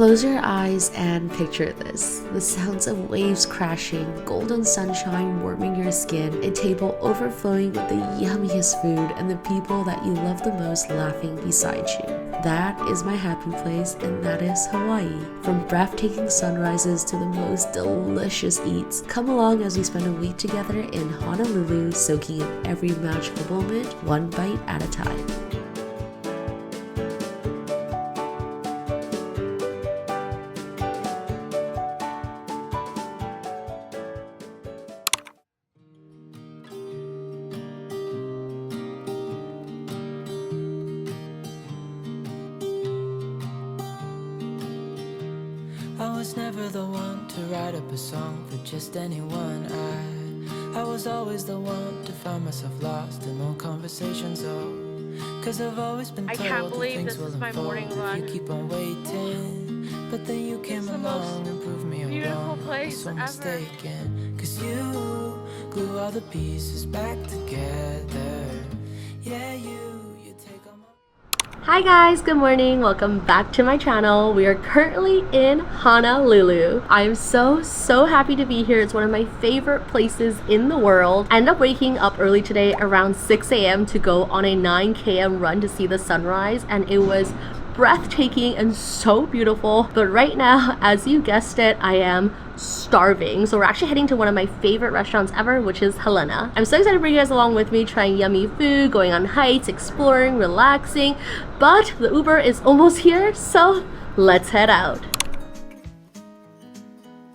Close your eyes and picture this. The sounds of waves crashing, golden sunshine warming your skin, a table overflowing with the yummiest food, and the people that you love the most laughing beside you. That is my happy place, and that is Hawaii. From breathtaking sunrises to the most delicious eats, come along as we spend a week together in Honolulu, soaking in every magical moment, one bite at a time. I was never the one to write up a song for just anyone. I was always the one to find myself lost in long conversations. Cause I've always been told that things will unfold if you keep on waiting. But then you came along and proved me wrong. I was so mistaken. Cause you glue all the pieces back together. Yeah, you take all my... Hi guys, good morning. Welcome back to my channel. We are currently in Honolulu. I am so happy to be here. It's one of my favorite places in the world. I ended up waking up early today around 6 a.m. to go on a 9 km run to see the sunrise, and it was breathtaking and so beautiful. But right now, as you guessed it, I am starving. So we're actually heading to one of my favorite restaurants ever, which is Helena. I'm so excited to bring you guys along with me, trying yummy food, going on hikes, exploring, relaxing. But the Uber is almost here, so let's head out.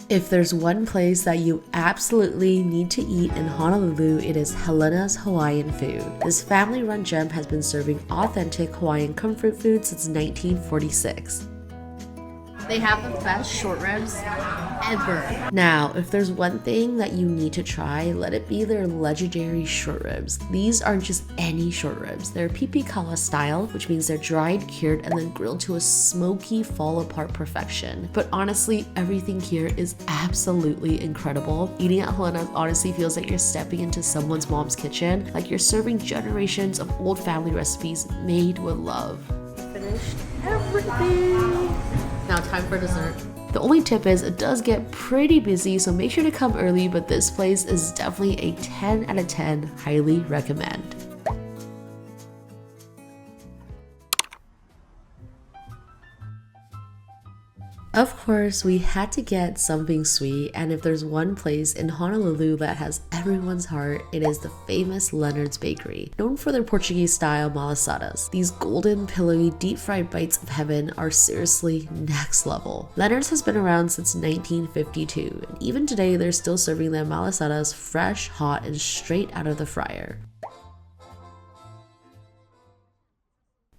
If there's one place that you absolutely need to eat in Honolulu, it is Helena's Hawaiian food. This family-run gem has been serving authentic Hawaiian comfort food since 1946. They have the best short ribs ever. Now, if there's one thing that you need to try, let it be their legendary short ribs. These aren't just any short ribs. They're pipikala style, which means they're dried, cured, and then grilled to a smoky, fall-apart perfection. But honestly, everything here is absolutely incredible. Eating at Helena honestly feels like you're stepping into someone's mom's kitchen, like you're serving generations of old family recipes made with love. Finished everything. Now time for dessert. The only tip is it does get pretty busy, so make sure to come early, but this place is definitely a 10 out of 10, highly recommend. Of course, we had to get something sweet, and if there's one place in Honolulu that has everyone's heart, it is the famous Leonard's Bakery, known for their Portuguese-style malasadas. These golden, pillowy, deep-fried bites of heaven are seriously next level. Leonard's has been around since 1952, and even today they're still serving their malasadas fresh, hot, and straight out of the fryer.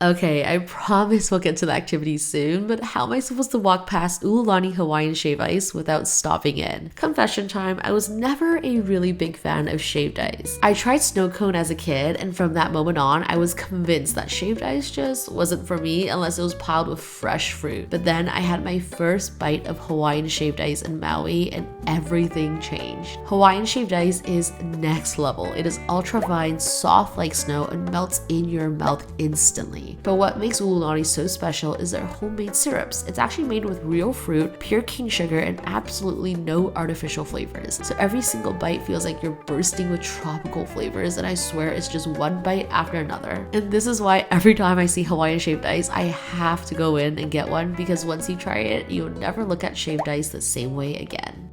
Okay, I promise we'll get to the activities soon, but how am I supposed to walk past Ulani Hawaiian Shave Ice without stopping in? Confession time, I was never a really big fan of shaved ice. I tried snow cone as a kid, and from that moment on, I was convinced that shaved ice just wasn't for me unless it was piled with fresh fruit. But then I had my first bite of Hawaiian shaved ice in Maui, and everything changed. Hawaiian shaved ice is next level. It is ultra fine, soft like snow, and melts in your mouth instantly. But what makes Ulani so special is their homemade syrups. It's actually made with real fruit, pure cane sugar, and absolutely no artificial flavors. So every single bite feels like you're bursting with tropical flavors, and I swear it's just one bite after another. And this is why every time I see Hawaiian shaved ice, I have to go in and get one, because once you try it, you'll never look at shaved ice the same way again.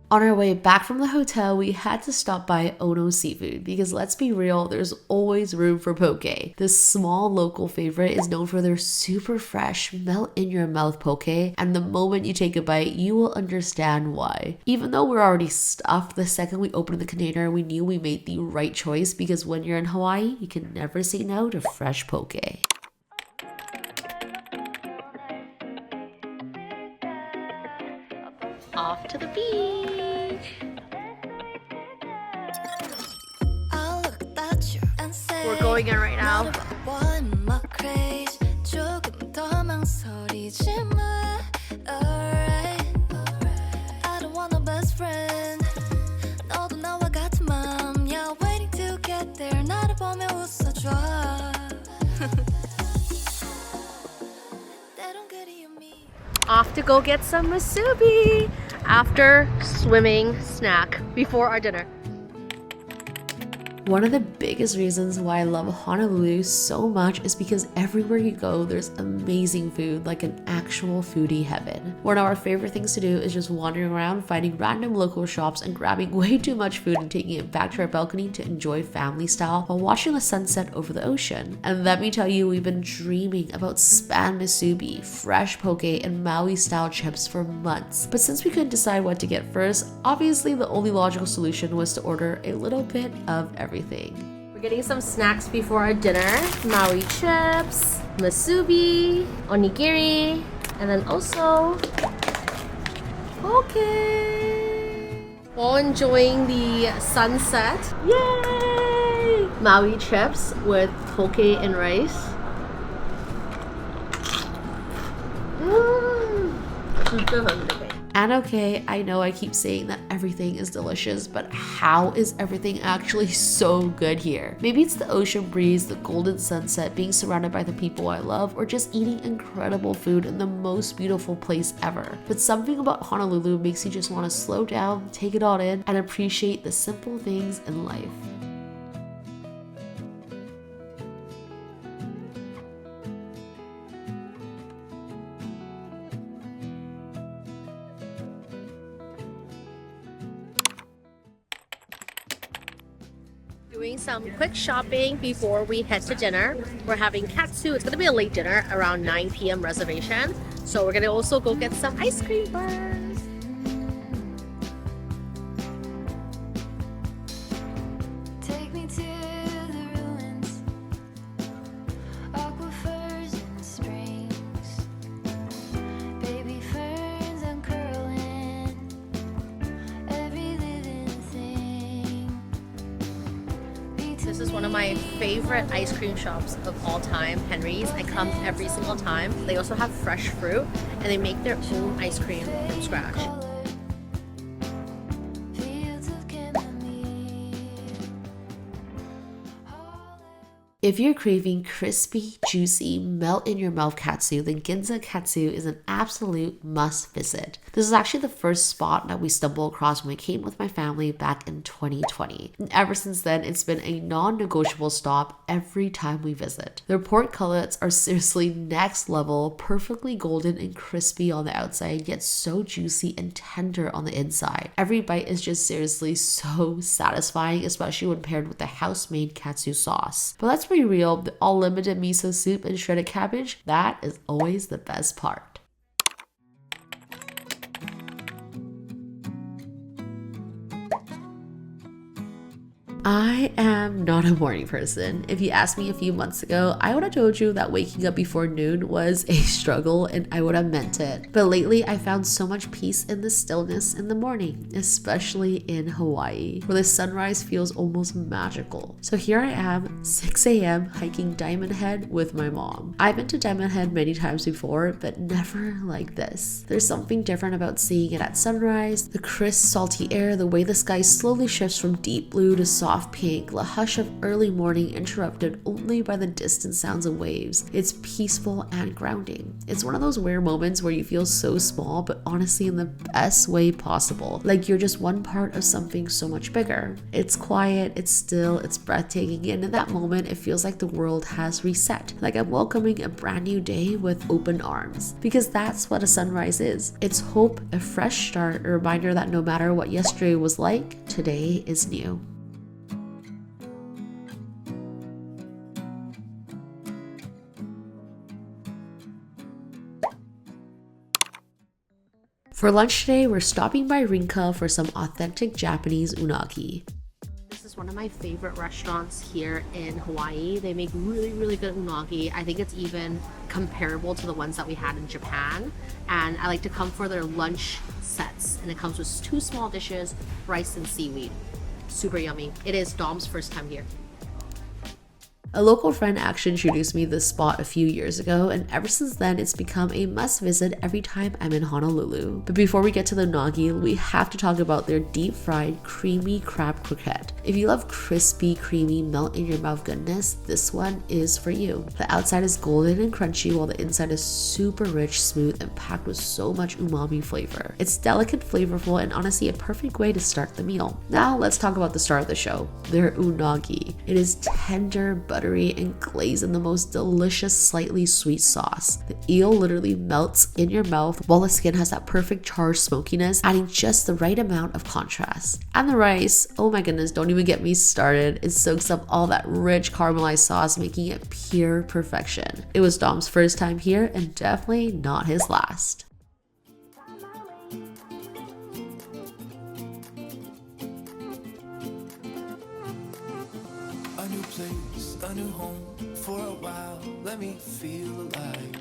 On our way back from the hotel, we had to stop by Ono Seafood because let's be real, there's always room for poke. This small local favorite is known for their super fresh, melt in your mouth poke, and the moment you take a bite, you will understand why. Even though we're already stuffed, the second we opened the container, we knew we made the right choice because when you're in Hawaii, you can never say no to fresh poke. Off to the beach. We're going in right now. Off to go get some musubi after swimming snack before our dinner. One of the biggest reasons why I love Honolulu so much is because everywhere you go, there's amazing food, like an actual foodie heaven. One of our favorite things to do is just wandering around, finding random local shops and grabbing way too much food and taking it back to our balcony to enjoy family style while watching the sunset over the ocean. And let me tell you, we've been dreaming about spam musubi, fresh poke, and Maui style chips for months. But since we couldn't decide what to get first, obviously the only logical solution was to order a little bit of everything. We're getting some snacks before our dinner. Maui chips, musubi, onigiri, and then also poke. While enjoying the sunset. Yay! Maui chips with poke and rice. And okay, I know I keep saying that everything is delicious, but how is everything actually so good here? Maybe it's the ocean breeze, the golden sunset, being surrounded by the people I love, or just eating incredible food in the most beautiful place ever. But something about Honolulu makes you just want to slow down, take it all in, and appreciate the simple things in life. Doing some quick shopping before we head to dinner. We're having Katsu. It's gonna be a late dinner, around 9 p.m. reservation. So we're gonna also go get some ice cream bars. Take me to the ruins, aquifers and springs, baby ferns uncurling, every living thing. This is one of my favorite ice cream shops of all time, Henry's. I come every single time. They also have fresh fruit and they make their own ice cream from scratch. Fields of chamomile. If you're craving crispy, juicy, melt in your mouth katsu, then Ginza Katsu is an absolute must visit. This is actually the first spot that we stumbled across when we came with my family back in 2020. And ever since then, it's been a non-negotiable stop every time we visit. Their pork cutlets are seriously next level, perfectly golden and crispy on the outside, yet so juicy and tender on the inside. Every bite is just seriously so satisfying, especially when paired with the house-made katsu sauce. But let's be real, the all-limited miso soup and shredded cabbage, that is always the best part. I am not a morning person. If you asked me a few months ago, I would have told you that waking up before noon was a struggle and I would have meant it. But lately, I found so much peace in the stillness in the morning, especially in Hawaii, where the sunrise feels almost magical. So here I am, 6 a.m. hiking Diamond Head with my mom. I've been to Diamond Head many times before, but never like this. There's something different about seeing it at sunrise, the crisp, salty air, the way the sky slowly shifts from deep blue to soft pink, the hush of early morning interrupted only by the distant sounds of waves. It's peaceful and grounding. It's one of those rare moments where you feel so small, but honestly in the best way possible. Like you're just one part of something so much bigger. It's quiet, it's still, it's breathtaking, and in that moment, it feels like the world has reset. Like I'm welcoming a brand new day with open arms. Because that's what a sunrise is. It's hope, a fresh start, a reminder that no matter what yesterday was like, today is new. For lunch today, we're stopping by Rinka for some authentic Japanese unagi. This is one of my favorite restaurants here in Hawaii. They make really, really good unagi. I think it's even comparable to the ones that we had in Japan. And I like to come for their lunch sets. And it comes with 2 small dishes, rice and seaweed. Super yummy. It is Dom's first time here. A local friend actually introduced me to this spot a few years ago, and ever since then it's become a must visit every time I'm in Honolulu. But before we get to the unagi, we have to talk about their deep fried creamy crab croquette. If you love crispy, creamy, melt in your mouth goodness, this one is for you. The outside is golden and crunchy while the inside is super rich, smooth, and packed with so much umami flavor. It's delicate, flavorful, and honestly a perfect way to start the meal. Now let's talk about the star of the show, their unagi. It is tender, buttery, and glazed in the most delicious, slightly sweet sauce. The eel literally melts in your mouth while the skin has that perfect charred smokiness, adding just the right amount of contrast. And the rice, oh my goodness, don't even get me started. It soaks up all that rich caramelized sauce, making it pure perfection. It was Dom's first time here and definitely not his last. A new place, a new home. For a while, let me feel alive.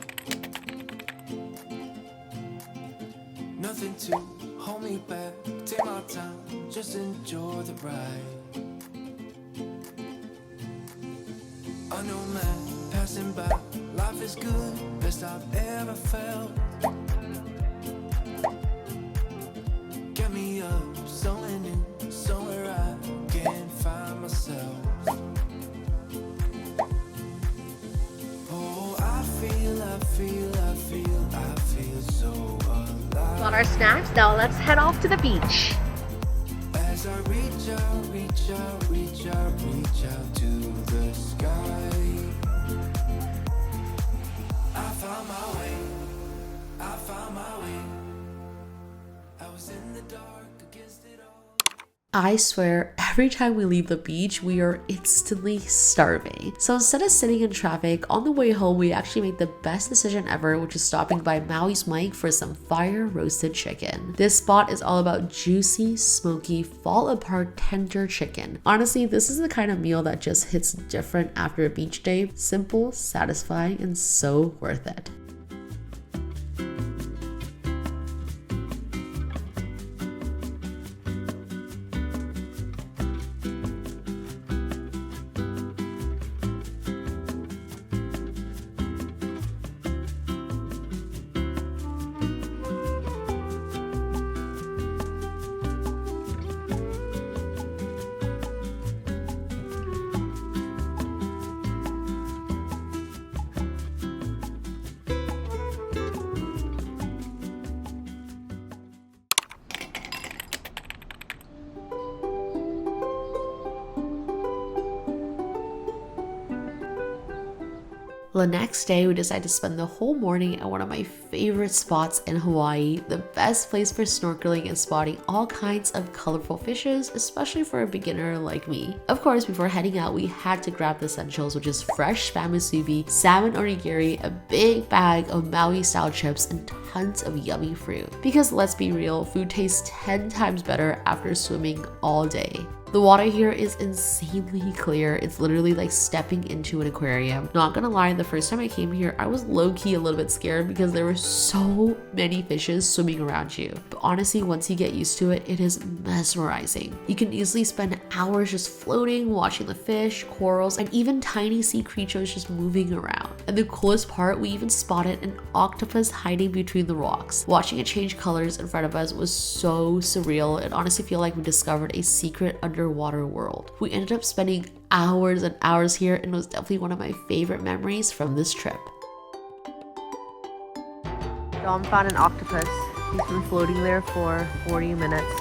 Nothing to hold me back. Take my time, just enjoy the ride. A new man passing by. Life is good, best I've ever felt. Get me up, somewhere new, somewhere I can find myself. I feel so alive. Got our snacks, now let's head off to the beach. As I reach out, reach out, reach out, reach out to the sky. I found my way, I found my way. I was in the dark against it all. I swear, every time we leave the beach, we are instantly starving. So instead of sitting in traffic, on the way home, we actually made the best decision ever, which is stopping by Maui's Mike for some fire roasted chicken. This spot is all about juicy, smoky, fall apart, tender chicken. Honestly, this is the kind of meal that just hits different after a beach day. Simple, satisfying, and so worth it. The next day, we decided to spend the whole morning at one of my favorite spots in Hawaii, the best place for snorkeling and spotting all kinds of colorful fishes, especially for a beginner like me. Of course, before heading out, we had to grab the essentials, which is fresh spam musubi, salmon onigiri, a big bag of Maui-style chips, and tons of yummy fruit. Because let's be real, food tastes 10 times better after swimming all day. The water here is insanely clear. It's literally like stepping into an aquarium. Not gonna lie, the first time I came here, I was low-key a little bit scared because there were so many fishes swimming around you. But honestly, once you get used to it, it is mesmerizing. You can easily spend hours just floating, watching the fish, corals, and even tiny sea creatures just moving around. And the coolest part, we even spotted an octopus hiding between the rocks. Watching it change colors in front of us was so surreal. It honestly feel like we discovered a secret underwater world. We ended up spending hours and hours here, and it was definitely one of my favorite memories from this trip. Dom found an octopus. He's been floating there for 40 minutes.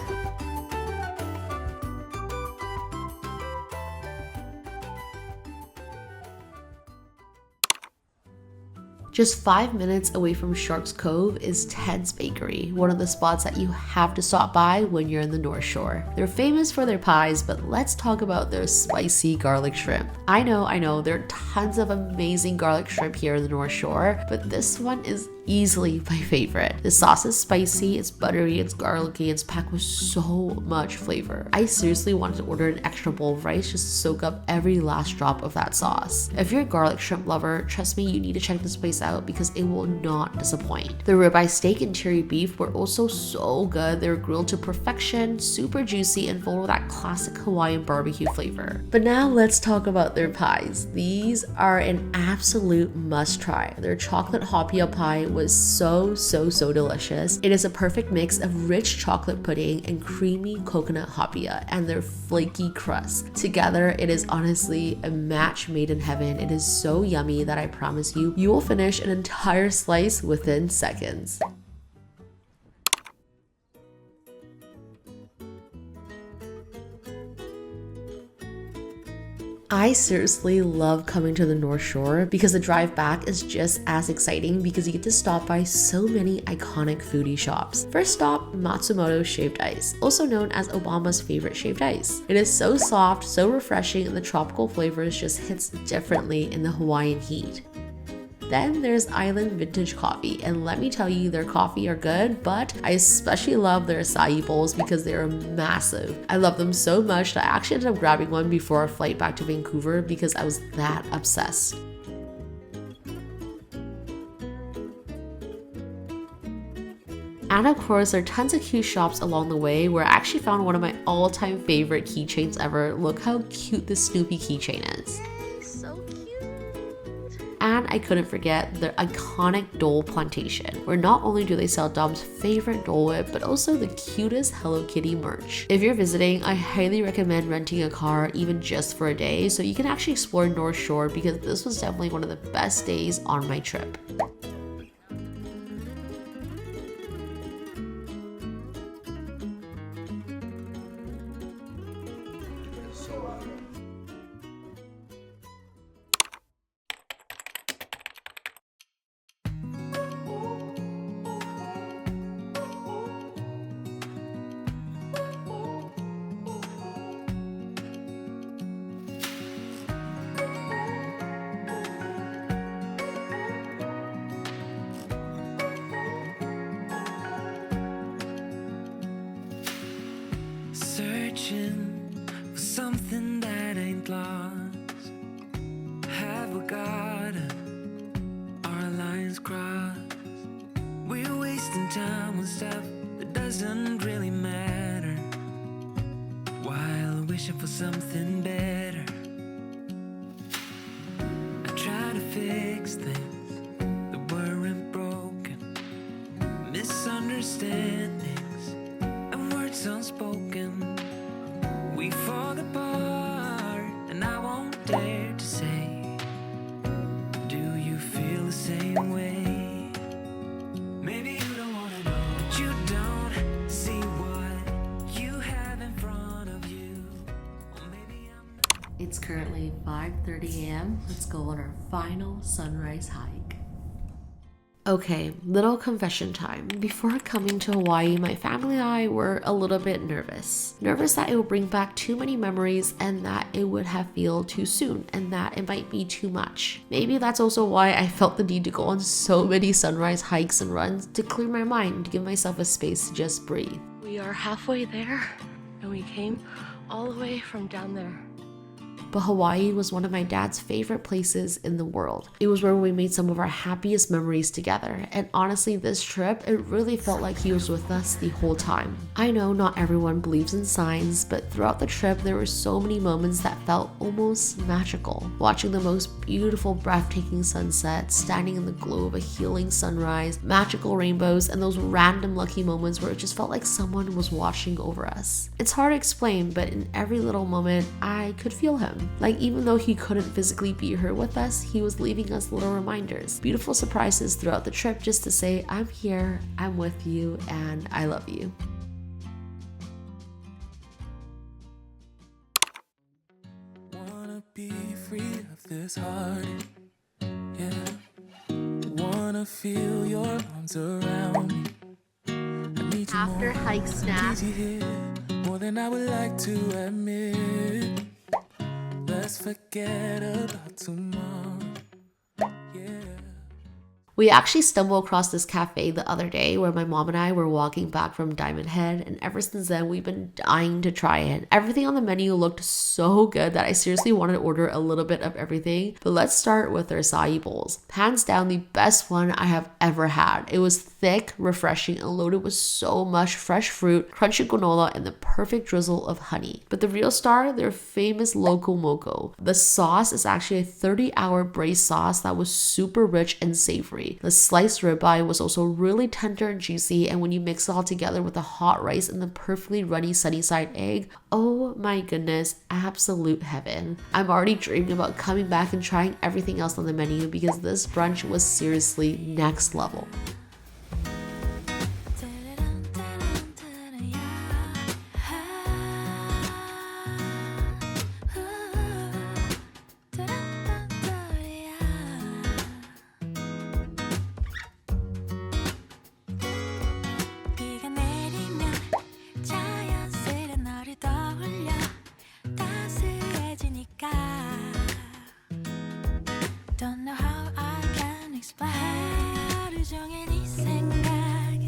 Just 5 minutes away from Shark's Cove is Ted's Bakery, one of the spots that you have to stop by when you're in the North Shore. They're famous for their pies, but let's talk about their spicy garlic shrimp. I know, there are tons of amazing garlic shrimp here in the North Shore, but this one is Easily my favorite. The sauce is spicy, it's buttery, it's garlicky, it's packed with so much flavor. I seriously wanted to order an extra bowl of rice just to soak up every last drop of that sauce. If you're a garlic shrimp lover, trust me, you need to check this place out because it will not disappoint. The ribeye steak and cherry beef were also so good. They were grilled to perfection, super juicy, and full of that classic Hawaiian barbecue flavor. But now let's talk about their pies. These are an absolute must try. Their chocolate hopia pie was so delicious. It is a perfect mix of rich chocolate pudding and creamy coconut hopia and their flaky crust. Together, it is honestly a match made in heaven. It is so yummy that I promise you, you will finish an entire slice within seconds. I seriously love coming to the North Shore because the drive back is just as exciting because you get to stop by so many iconic foodie shops. First stop, Matsumoto's Shaved Ice, also known as Obama's favorite shaved ice. It is so soft, so refreshing, and the tropical flavors just hits differently in the Hawaiian heat. Then there's Island Vintage Coffee, and let me tell you, their coffee are good, but I especially love their acai bowls because they are massive. I love them so much that I actually ended up grabbing one before our flight back to Vancouver because I was that obsessed. And of course, there are tons of cute shops along the way where I actually found one of my all-time favorite keychains ever. Look how cute this Snoopy keychain is. And I couldn't forget their iconic Dole Plantation, where not only do they sell Dom's favorite Dole Whip, but also the cutest Hello Kitty merch. If you're visiting, I highly recommend renting a car even just for a day so you can actually explore North Shore because this was definitely one of the best days on my trip. Searching for something that ain't lost. Have we got our lines crossed? We're wasting time on stuff that doesn't really matter, while wishing for something better. I try to fix things that weren't broken, misunderstandings and words unspoken. We fall apart, and I won't dare to say, do you feel the same way? Maybe you don't wanna know, but you don't see what you have in front of you. Or maybe I'm not. It's currently 5:30 a.m. Let's go on our final sunrise hike. Okay, little confession time. Before coming to Hawaii, my family and I were a little bit nervous. Nervous that it would bring back too many memories and that it would have feel too soon and that it might be too much. Maybe that's also why I felt the need to go on so many sunrise hikes and runs to clear my mind, to give myself a space to just breathe. We are halfway there, and we came all the way from down there. But Hawaii was one of my dad's favorite places in the world. It was where we made some of our happiest memories together. And honestly, this trip, it really felt like he was with us the whole time. I know not everyone believes in signs, but throughout the trip, there were so many moments that felt almost magical. Watching the most beautiful, breathtaking sunset, standing in the glow of a healing sunrise, magical rainbows, and those random lucky moments where it just felt like someone was watching over us. It's hard to explain, but in every little moment, I could feel him. Like, even though he couldn't physically be here with us, he was leaving us little reminders, beautiful surprises throughout the trip just to say, I'm here, I'm with you, and I love you. Wanna be free of this heart, yeah. Wanna feel your arms around me. I need you After more. hike snack. Need you here more than I would like to admit. Let's forget about tomorrow, yeah. We actually stumbled across this cafe the other day where my mom and I were walking back from Diamond Head, and ever since then we've been dying to try it. Everything on the menu looked so good that I seriously wanted to order a little bit of everything. But let's start with their acai bowls. Hands down the best one I have ever had. It was thick, refreshing, and loaded with so much fresh fruit, crunchy granola, and the perfect drizzle of honey. But the real star, their famous Loco moco. The sauce is actually a 30-hour braised sauce that was super rich and savory. The sliced ribeye was also really tender and juicy, and when you mix it all together with the hot rice and the perfectly runny sunny side egg, oh my goodness, absolute heaven. I'm already dreaming about coming back and trying everything else on the menu because this brunch was seriously next level. Don't know how I can explain. 하루 종일 네 생각에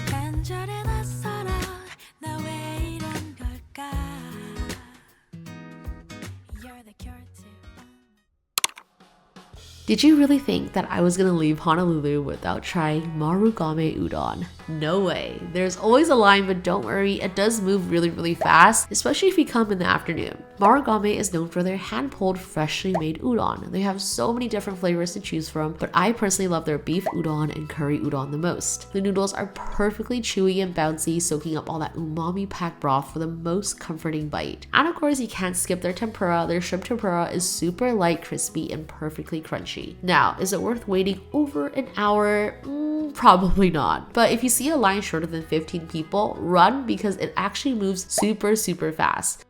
간절해 낯설어. 나 왜 이런 걸까? You're the cure to. Did you really think that I was gonna leave Honolulu without trying Marugame Udon? No way. There's always a line, but don't worry, it does move really fast, especially if you come in the afternoon. Marugame is known for their hand-pulled, freshly made udon. They have so many different flavors to choose from, but I personally love their beef udon and curry udon the most. The noodles are perfectly chewy and bouncy, soaking up all that umami-packed broth for the most comforting bite. And of course, you can't skip their tempura. Their shrimp tempura is super light, crispy, and perfectly crunchy. Now, is it worth waiting over an hour? Probably not. But if you see a line shorter than 15 people, run because it actually moves super fast.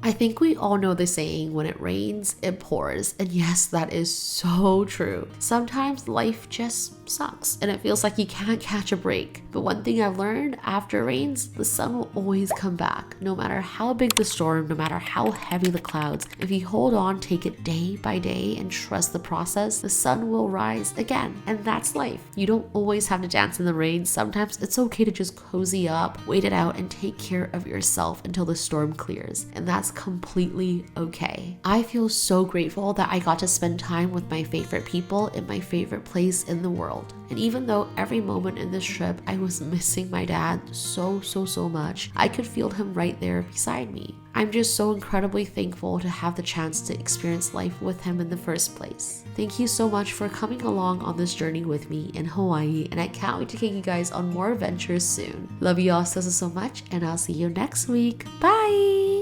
I think we all know the saying, when it rains, it pours. And yes, that is so true. Sometimes life just sucks and it feels like you can't catch a break. But one thing I've learned, after it rains, the sun will always come back. No matter how big the storm, no matter how heavy the clouds, if you hold on, take it day by day and trust the process, the sun will rise again. And that's life. You don't always have to dance in the rain. Sometimes it's okay to just cozy up, wait it out, and take care of yourself until the storm clears. And that's completely okay. I feel so grateful that I got to spend time with my favorite people in my favorite place in the world. And even though every moment in this trip I was missing my dad so much, I could feel him right there beside me. I'm just so incredibly thankful to have the chance to experience life with him in the first place. Thank you so much for coming along on this journey with me in Hawaii, and I can't wait to take you guys on more adventures soon. Love you all so much, and I'll see you next week. Bye!